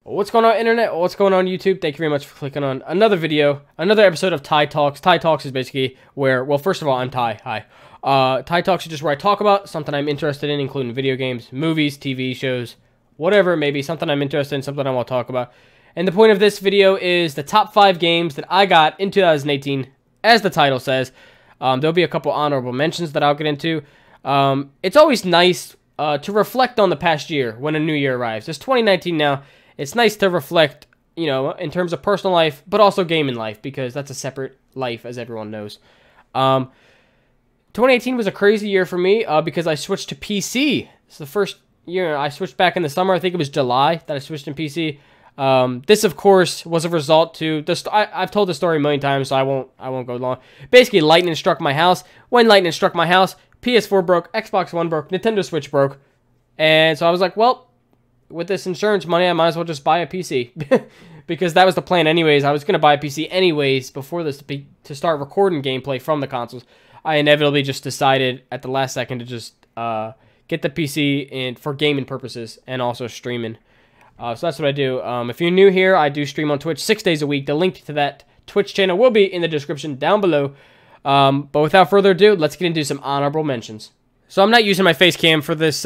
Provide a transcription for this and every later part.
What's going on, internet? What's going on, YouTube? Thank you very much for clicking on another video, another episode of Ty Talks. Ty Talks is basically where, well, first of all, I'm Ty. Hi. Ty Talks is just where I talk about something I'm interested in, including video games, movies, TV shows, whatever it may be, something I'm interested in, something I want to talk about. And the point of this video is the top 5 games that I got in 2018, as the title says. There'll be a couple honorable mentions that I'll get into. It's always nice to reflect on the past year when a new year arrives. It's 2019 now. It's nice to reflect, you know, in terms of personal life, but also gaming life, because that's a separate life, as everyone knows. 2018 was a crazy year for me because I switched to PC. It's the first year I switched back in the summer. I think it was July that I switched to PC. This, of course, was a result to the. I've told the story a million times, so I won't go long. Basically, lightning struck my house. When lightning struck my house, PS4 broke, Xbox One broke, Nintendo Switch broke, and so I was like, well, with this insurance money, I might as well just buy a PC. Because that was the plan anyways. I was going to buy a PC anyways before this to start recording gameplay from the consoles. I inevitably just decided at the last second to just get the PC for gaming purposes and also streaming. So that's what I do. If you're new here, I do stream on Twitch 6 days a week. The link to that Twitch channel will be in the description down below. But without further ado, let's get into some honorable mentions. So I'm not using my face cam for this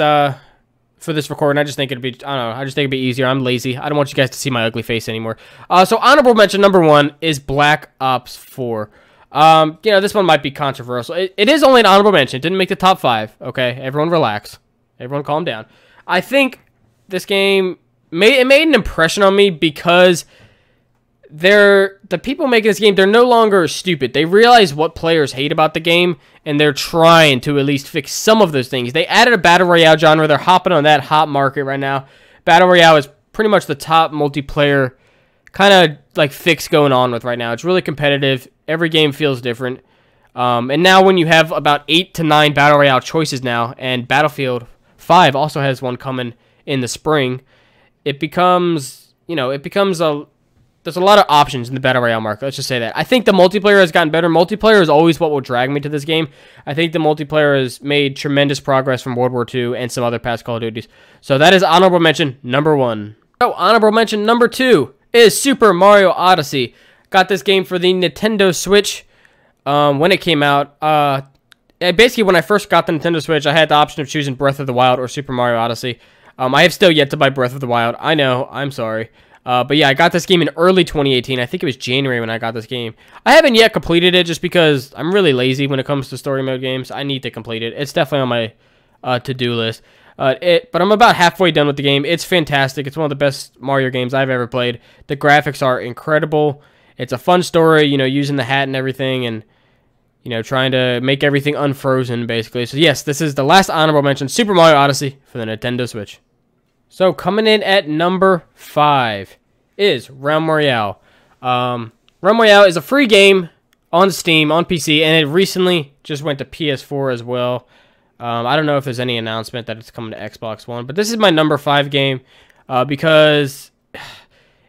recording. I just think it'd be, I don't know, I just think it'd be easier. I'm lazy. I don't want you guys to see my ugly face anymore. So honorable mention number 1 is Black Ops 4. You know, this one might be controversial. It is only an honorable mention. It didn't make the top 5. Okay, everyone relax. Everyone calm down. I think this game made an impression on me because the people making this game, they're no longer stupid. They realize what players hate about the game, and they're trying to at least fix some of those things. They added a Battle Royale genre. They're hopping on that hot market right now. Battle Royale is pretty much the top multiplayer kind of like fix going on with right now. It's really competitive. Every game feels different. And now when you have about 8 to 9 Battle Royale choices now, and Battlefield 5 also has one coming in the spring, it becomes, you know, there's a lot of options in the Battle Royale market. Let's just say that. I think the multiplayer has gotten better. Multiplayer is always what will drag me to this game. I think the multiplayer has made tremendous progress from World War II and some other past Call of Duties. So that is honorable mention number 1. So honorable mention number 2 is Super Mario Odyssey. Got this game for the Nintendo Switch when it came out. Basically, when I first got the Nintendo Switch, I had the option of choosing Breath of the Wild or Super Mario Odyssey. I have still yet to buy Breath of the Wild. I know. I'm sorry. But yeah, I got this game in early 2018. I think it was January when I got this game. I haven't yet completed it just because I'm really lazy when it comes to story mode games. I need to complete it. It's definitely on my to-do list. But I'm about halfway done with the game. It's fantastic. It's one of the best Mario games I've ever played. The graphics are incredible. It's a fun story, you know, using the hat and everything, and, you know, trying to make everything unfrozen, basically. So yes, this is the last honorable mention, Super Mario Odyssey for the Nintendo Switch. So coming in at number 5 is Realm Royale. Realm Royale is a free game on Steam, on PC, and it recently just went to PS4 as well. I don't know if there's any announcement that it's coming to Xbox One, but this is my number 5 game because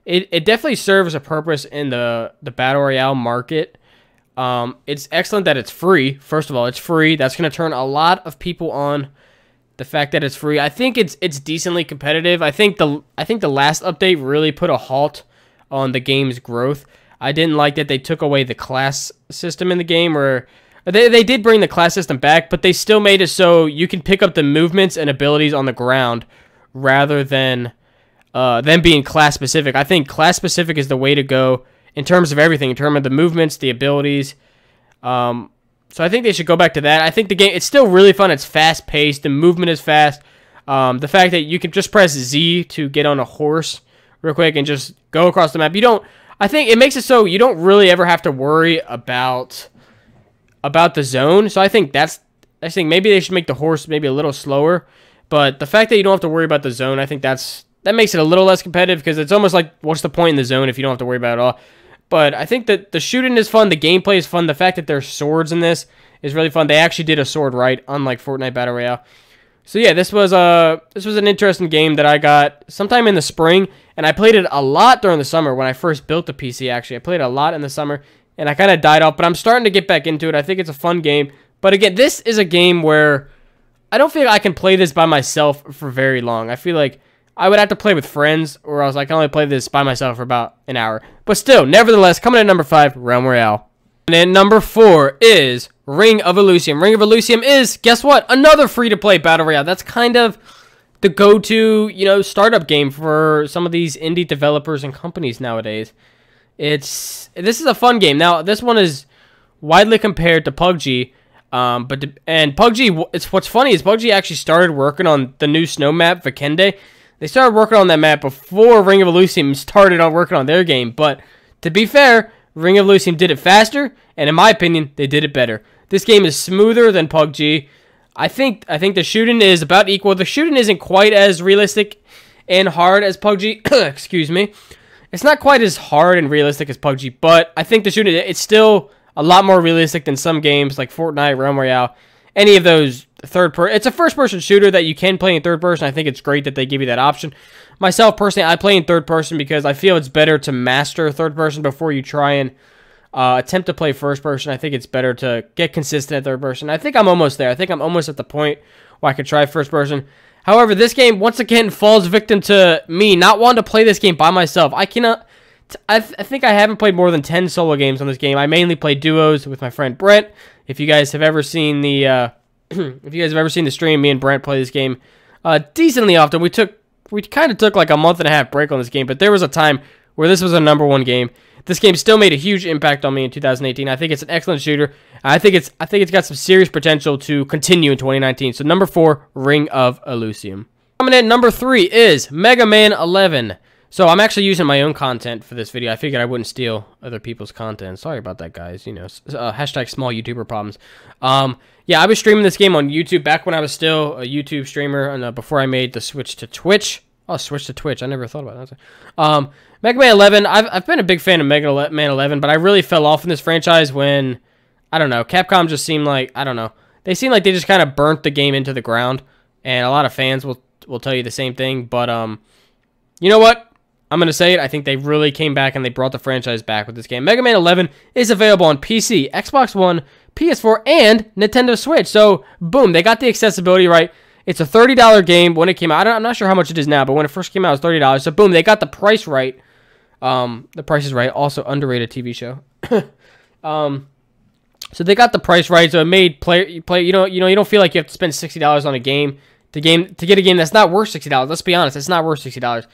it definitely serves a purpose in the Battle Royale market. It's excellent that it's free. First of all, it's free. That's going to turn a lot of people on. The fact that it's free, I think it's decently competitive. I think the last update really put a halt on the game's growth. I didn't like that they took away the class system in the game, or they did bring the class system back, but they still made it so you can pick up the movements and abilities on the ground rather than them being class specific. I think class specific is the way to go in terms of everything, in terms of the movements, the abilities. So I think they should go back to that. I think the game, it's still really fun. It's fast-paced. The movement is fast. The fact that you can just press Z to get on a horse real quick and just go across the map. I think it makes it so you don't really ever have to worry about the zone. So I think maybe they should make the horse maybe a little slower. But the fact that you don't have to worry about the zone, I think that makes it a little less competitive, because it's almost like, what's the point in the zone if you don't have to worry about it at all? But I think that the shooting is fun. The gameplay is fun. The fact that there's swords in this is really fun. They actually did a sword right, unlike Fortnite Battle Royale. So yeah, this was an interesting game that I got sometime in the spring, and I played it a lot during the summer when I first built the PC. Actually, I played it a lot in the summer, and I kind of died off. But I'm starting to get back into it. I think it's a fun game. But again, this is a game where I don't feel like I can play this by myself for very long. I feel like I would have to play with friends, or else I can only play this by myself for about an hour. But still, nevertheless, coming in at number 5, Realm Royale. And then number 4 is Ring of Elysium. Ring of Elysium is, guess what? Another free-to-play battle royale. That's kind of the go-to, startup game for some of these indie developers and companies nowadays. This is a fun game. Now, this one is widely compared to PUBG. And PUBG, what's funny is PUBG actually started working on the new snow map, Vikende. They started working on that map before Ring of Elysium started on working on their game. But to be fair, Ring of Elysium did it faster, and in my opinion, they did it better. This game is smoother than PUBG. I think the shooting is about equal. The shooting isn't quite as realistic and hard as PUBG. Excuse me. It's not quite as hard and realistic as PUBG, but I think the shooting, it's still a lot more realistic than some games like Fortnite, Realm Royale, any of those it's a first-person shooter that you can play in third person. I think it's great that they give you that option. Myself, personally, I play in third person because I feel it's better to master third person before you try and attempt to play first person. I think it's better to get consistent at third person. I think I'm almost there. I think I'm almost at the point where I could try first person. However, this game, once again, falls victim to me not wanting to play this game by myself. I think I haven't played more than 10 solo games on this game. I mainly play duos with my friend Brent. If you guys have ever seen the stream, me and Brent play this game decently often. We kind of took like a month and a half break on this game, but there was a time where this was a #1 game. This game still made a huge impact on me in 2018. I think it's an excellent shooter. I think it's got some serious potential to continue in 2019. So number 4, Ring of Elysium. Coming in at number 3 is Mega Man 11. So I'm actually using my own content for this video. I figured I wouldn't steal other people's content. Sorry about that, guys. Hashtag small YouTuber problems. Yeah, I was streaming this game on YouTube back when I was still a YouTube streamer, and before I made the switch to Twitch. Oh, switch to Twitch. I never thought about that. Mega Man 11. I've been a big fan of Mega Man 11, but I really fell off in this franchise when, I don't know, Capcom just seemed like, I don't know. They seemed like they just kind of burnt the game into the ground, and a lot of fans will tell you the same thing, but you know what? I'm going to say it. I think they really came back and they brought the franchise back with this game. Mega Man 11 is available on PC, Xbox One, PS4, and Nintendo Switch. So, boom, they got the accessibility right. It's a $30 game when it came out. I'm not sure how much it is now, but when it first came out, it was $30. So, boom, they got the price right. The Price is Right, also underrated TV show. So they got the price right. So it made you don't feel like you have to spend $60 on a game to get a game that's not worth $60. Let's be honest, it's not worth $60.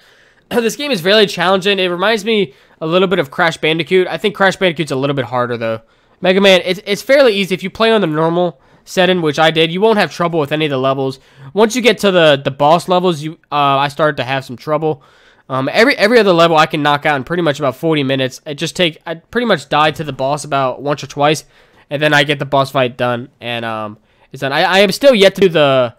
This game is very challenging. It reminds me a little bit of Crash Bandicoot. I think Crash Bandicoot's a little bit harder though. Mega Man, it's fairly easy if you play on the normal setting, which I did. You won't have trouble with any of the levels. Once you get to the boss levels, I started to have some trouble. Every other level I can knock out in pretty much about 40 minutes. I pretty much died to the boss about once or twice, and then I get the boss fight done, and it's done. I am still yet to do the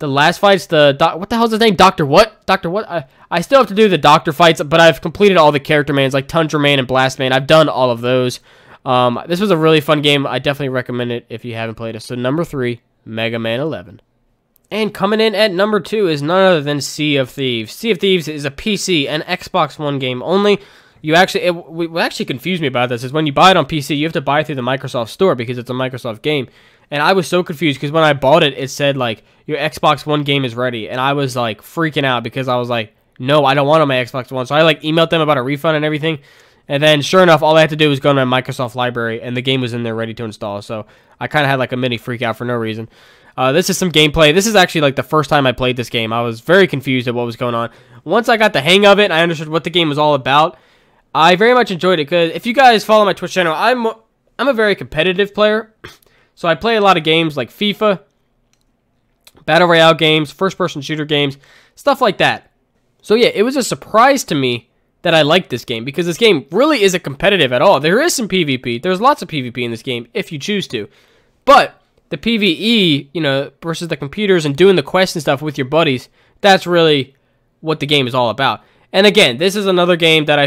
last fights. What the hell's his name? Dr. What? Dr. What? I still have to do the doctor fights, but I've completed all the character mans like Tundra Man and Blast Man. I've done all of those. This was a really fun game. I definitely recommend it if you haven't played it. So number 3, Mega Man 11. And coming in at number 2 is none other than Sea of Thieves. Sea of Thieves is a PC and Xbox One game only. What actually confused me about this is when you buy it on PC, you have to buy it through the Microsoft Store because it's a Microsoft game. And I was so confused because when I bought it, it said, like, your Xbox One game is ready. And I was, like, freaking out because I was like, no, I don't want it on my Xbox One. So I, like, emailed them about a refund and everything. And then, sure enough, all I had to do was go to my Microsoft library, and the game was in there ready to install. So I kind of had, like, a mini freak out for no reason. This is some gameplay. This is actually, like, the first time I played this game. I was very confused at what was going on. Once I got the hang of it and I understood what the game was all about, I very much enjoyed it. Because if you guys follow my Twitch channel, I'm a very competitive player. So I play a lot of games like FIFA, Battle Royale games, first-person shooter games, stuff like that. So yeah, it was a surprise to me that I liked this game, because this game really isn't competitive at all. There is some PvP. There's lots of PvP in this game, if you choose to. But the PvE, versus the computers and doing the quests and stuff with your buddies, that's really what the game is all about. And again, this is another game that I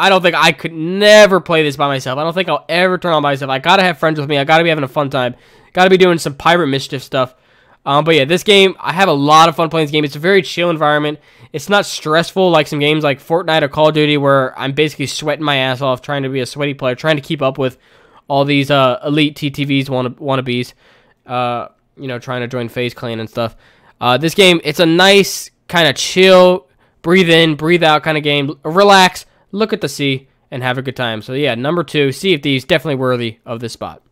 don't think I could never play this by myself. I don't think I'll ever turn on by myself. I gotta have friends with me. I gotta be having a fun time. Gotta be doing some pirate mischief stuff. But yeah, this game, I have a lot of fun playing this game. It's a very chill environment. It's not stressful like some games like Fortnite or Call of Duty where I'm basically sweating my ass off trying to be a sweaty player, trying to keep up with all these elite TTVs wannabes, trying to join FaZe Clan and stuff. This game, it's a nice kind of chill breathe in, breathe out kind of game. Relax, look at the sea, and have a good time. So yeah, number 2, Sea of Thieves, definitely worthy of this spot.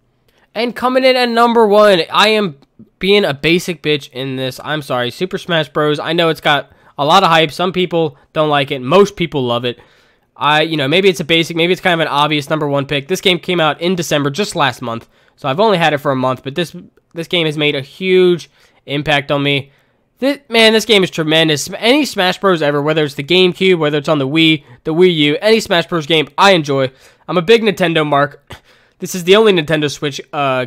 And coming in at number 1, I am being a basic bitch in this. I'm sorry, Super Smash Bros. I know it's got a lot of hype. Some people don't like it. Most people love it. Maybe it's a basic, maybe it's kind of an obvious number 1 pick. This game came out in December, just last month. So I've only had it for a month, but this game has made a huge impact on me. This game is tremendous. Any Smash Bros. Ever, whether it's the GameCube, whether it's on the Wii, the Wii U, any Smash Bros. Game, I enjoy. I'm a big Nintendo mark. This is the only Nintendo Switch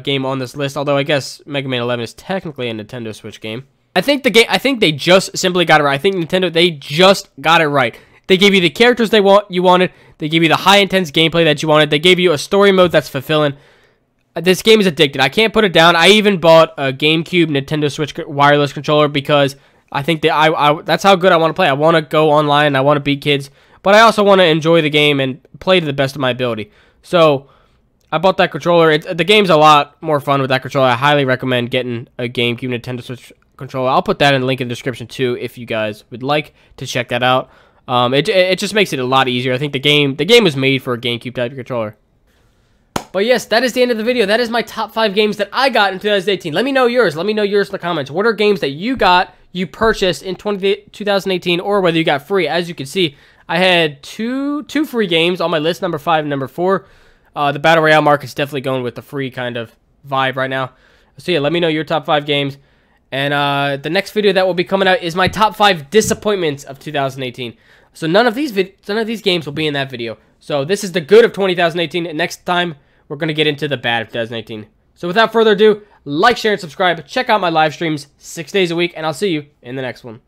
game on this list, although I guess Mega Man 11 is technically a Nintendo Switch game. I think they just simply got it right. I think Nintendo, they just got it right. They gave you the characters you wanted. They gave you the high intense gameplay that you wanted. They gave you a story mode that's fulfilling. This game is addicted. I can't put it down. I even bought a GameCube Nintendo Switch wireless controller because I think that that's how good I want to play. I want to go online. I want to beat kids, but I also want to enjoy the game and play to the best of my ability. So I bought that controller. The game's a lot more fun with that controller. I highly recommend getting a GameCube Nintendo Switch controller. I'll put that in the link in the description too if you guys would like to check that out. It just makes it a lot easier. I think the game was made for a GameCube type of controller. But yes, that is the end of the video. That is my top 5 games that I got in 2018. Let me know yours. Let me know yours in the comments. What are games that you purchased in 2018, or whether you got free? As you can see, I had two free games on my list, number 5 and number 4. The Battle Royale market is definitely going with the free kind of vibe right now. So yeah, let me know your top 5 games. And the next video that will be coming out is my top 5 disappointments of 2018. So none of these games will be in that video. So this is the good of 2018. And next time, we're going to get into the bad of 2018. So without further ado, like, share, and subscribe. Check out my live streams 6 days a week, and I'll see you in the next one.